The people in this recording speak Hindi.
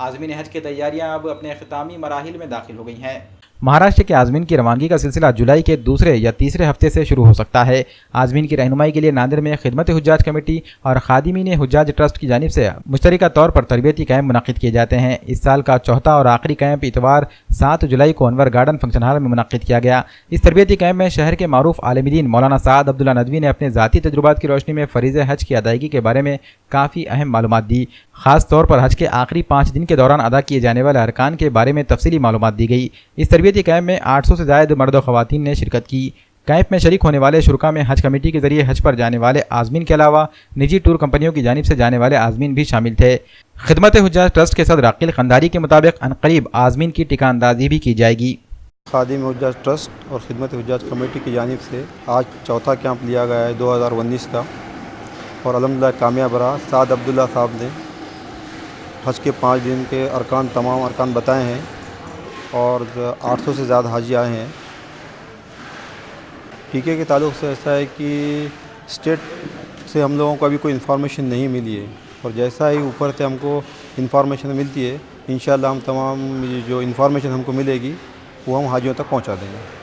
आज़मीन हज की तैयारियां अब अपने अख्तामी मराहिल में दाखिल हो गई हैं। महाराष्ट्र के आज़मीन की रवानगी का सिलसिला जुलाई के दूसरे या तीसरे हफ्ते से शुरू हो सकता है। आज़मीन की रहनुमाई के लिए नांदेड़ में खिदमत हुज्जाज कमेटी और खादिमीन हुज्जाज ट्रस्ट की जानिब से मुश्तरका तौर पर तरबियती कैंप मुनक़िद किए जाते हैं। इस साल का चौथा और आखिरी कैंप इतवार 7 जुलाई को अनवर गार्डन फंक्शन हॉल में मुनक़िद किया गया। इस तरबियती कैंप में शहर के मारूफ आलिमीन मौलाना साद अब्दुल्ला नदवी ने अपने ज़ाती तजुर्बात की रोशनी में फ़रीज़ हज की अदायगी के बारे में काफ़ी अहम मालूमात दी। ख़ास तौर पर हज के आखिरी 5 दिन के दौरान अदा किए जाने वाले अरकान के बारे में तफसीली मालूमात दी गई। इस तरबियती कैंप में 800 से ज़ायद मर्द और ख़वातीन ने शिरकत की। कैंप में शरीक होने वाले शुरा में हज कमेटी के जरिए हज पर जाने वाले आज़मीन के अलावा निजी टूर कंपनियों की जानिब से जाने वाले आज़मीन भी शामिल थे। खिदमत हुज्जाज ट्रस्ट के सदर अकील खंदारी के मुताबिक अनकरीब आज़मीन की टिका अंदाजी भी की जाएगी। खादिम हुज्जाज ट्रस्ट और खिदमत हुज्जाज कमेटी की जानिब से आज चौथा कैंप लिया गया है 2019 का, और अल्हम्दुलिल्लाह कामयाब रहा। साद अब्दुल्ला साहब ने हज के 5 दिन के तमाम अरकान बताए हैं और 800 से ज़्यादा हाजी आए हैं। टीके के ताल्लुक़ से ऐसा है कि स्टेट से हम लोगों को अभी कोई इन्फॉर्मेशन नहीं मिली है, और जैसा ही ऊपर से हमको इन्फॉर्मेशन मिलती है इंशाअल्लाह हम तमाम जो इन्फॉर्मेशन हमको मिलेगी वो हम हाजियों तक पहुंचा देंगे।